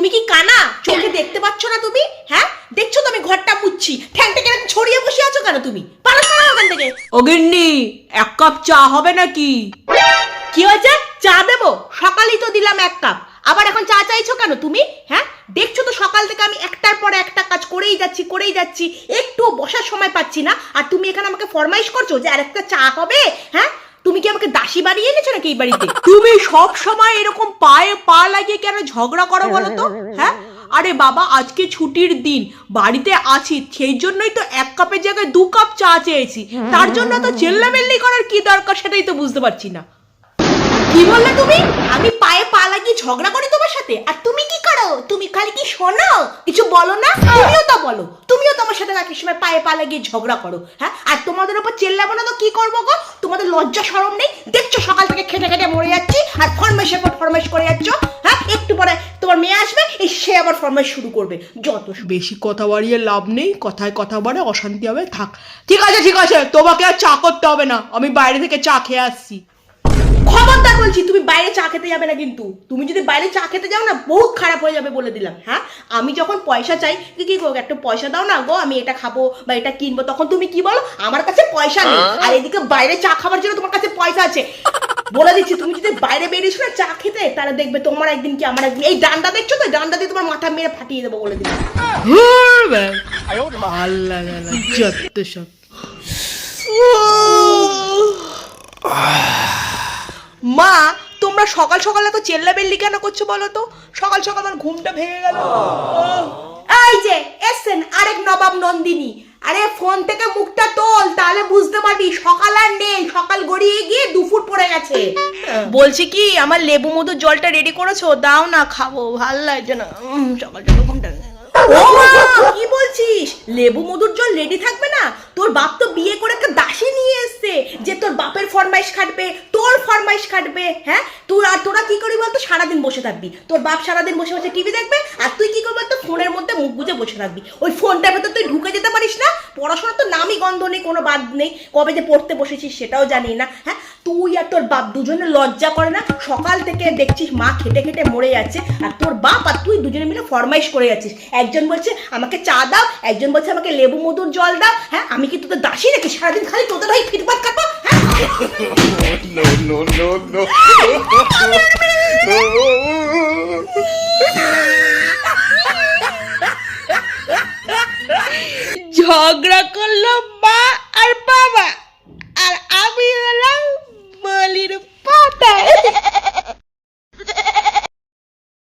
তুমি কি কানা? চোখে দেখতে পাচ্ছ না তুমি? হ্যাঁ দেখছো তো আমি ঘরটা মুছছি, ঠ্যাংটা কেন ছড়িয়ে বসে আছো কেন তুমি? পারো না ওখান থেকে। ও গিন্নি, এক কাপ চা হবে নাকি? কি হয়েছে? চা দেবো? সকালেই তো দিলাম এক কাপ, আবার এখন চা চাইছো কেন তুমি? হ্যাঁ দেখছো তো সকাল থেকে আমি একটার পর একটা কাজ করেই যাচ্ছি, একটু বসার সময় পাচ্ছি না, আর তুমি এখানে আমাকে ফরমাইশ করছো যে আরেকটা চা হবে? হ্যাঁ তুমি কি আমাকে দাসী বানিয়ে এনেছো নাকি এই বাড়িতে? তুমি সব সময় এরকম পায়ে পা লাগিয়ে কেন ঝগড়া করো বলো তো? হ্যাঁ আরে বাবা, আজকে ছুটির দিন, বাড়িতে আছি, সেই জন্যই তো এক কাপের জায়গায় 2 কাপ চা চেয়েছি। তার জন্য তো চেল্লামেল্লি করার কি দরকার সেটাই তো বুঝতে পারছি না। কি বললে তুমি? আমি পায়ে পা লাগিয়ে ঝগড়া করি তোমার সাথে? আর তুমি কি করো? তুমি খালি কি শোনো, কিছু বলো না? তুমিও তো বলো, তুমিও তোমার সাথে একই সময় পায়ে পা লাগিয়ে ঝগড়া করো। হ্যাঁ আর তোমাদের উপর চেল্লাবো না তো কি করবো গো? তোমাদের লজ্জা শরম নেই? দেখছো সকাল থেকে খেটে খেটে মরে যাচ্ছি, আর ফরমাইশের পর ফরমাইশ করে যাচ্ছ। হ্যাঁ একটু পরে তোমার মেয়ে আসবে, এই সে আবার ফরমাইশ শুরু করবে। যত বেশি কথা বাড়িয়ে লাভ নেই, কথায় কথা বাড়ে অশান্তি হবে। থাক, ঠিক আছে, তোমাকে আর চা করতে হবে না, আমি বাইরে থেকে চা খেয়ে আসছি। খবরদার বলছি, তুমি বাইরে চা খেতে যাবে না কিন্তু। তুমি যদি বাইরে চা খেতে যাও না, বহুত খারাপ হয়ে যাবে বলে দিলাম। হ্যাঁ আমি যখন পয়সা চাই, কি গো একটু পয়সা দাও না গো, আমি এটা খাবো বা এটা কিনবো, তখন তুমি কি বলো? আমার কাছে পয়সা নেই। আর এদিকে বাইরে চা খাবার জন্য তোমার কাছে পয়সা আছে। বলে দিচ্ছি, তুমি যদি বাইরে বেরিয়েছো না চা খেতে, তাহলে দেখবে তোমার একদিন কি আমার একদিন। এই ডান্ডা দেখছো তো, ডান্ডা দিয়ে তোমার মাথা মেরে ফাটিয়ে দেবো বলে দিলাম। আল্লাহ যত সব। মা, তোমরা সকাল সকাল এত চেল্লাবেল্লি কেন করছো বলো তো? সকাল সকাল আমার ঘুমটা ভেঙে গেল। এই যে এসছেন আরেক নবাব নন্দিনী। আরে ফোন থেকে মুখটা তোল, তাহলে বুঝতে পারবি সকাল আর নেই, সকাল গড়িয়ে গিয়ে দুপুর পড়ে গেছে। বলছি কি, আমার লেবু মধুর জলটা রেডি করেছো? দাও না, খাবো, ভাল লাগছে না সকাল সকাল ঘুমটা। ও মা, কি বলছিস? লেবু মধুর জল রেডি থাকবে না? তোর বাপ তো বিয়ে করে একটা দাসী নিয়ে এসছে যে তোর বাপের ফরমাইশ খাটবে, তোর ফরমাইশ খাটবে। হ্যাঁ তোরা কি করবি বলতো? সারাদিন বসে থাকবি, তোর বাপ সারাদিন বসে বসে টিভি দেখবে, আর তুই কি করবি বলতো? ফোনের মধ্যে মুখ গুজে বসে থাকবি। ওই ফোনটার ভেতর তুই ঢুকে যেতে পারিস না? পড়াশোনা তো নামই গন্ধ নেই, কোনো বাদ নেই, কবে যে পড়তে বসেছিস সেটাও জানি না। হ্যাঁ তুই আর তোর বাপ দুজনে লজ্জা করে না? সকাল থেকে দেখছিস মা খেটে খেটে মরে যাচ্ছে, আর তোর বাপ আর তুই দুজনে মিলে ফরমাইশ করে যাচ্ছিস। একজন বলছে আমাকে চা দাও, একজন বলছে আমাকে লেবু মধুর জল দাও। হ্যাঁ আমি কি তোদের দাসী নাকি? সারাদিন খালি তোদের ভাই ফিটপাট খাবো। no.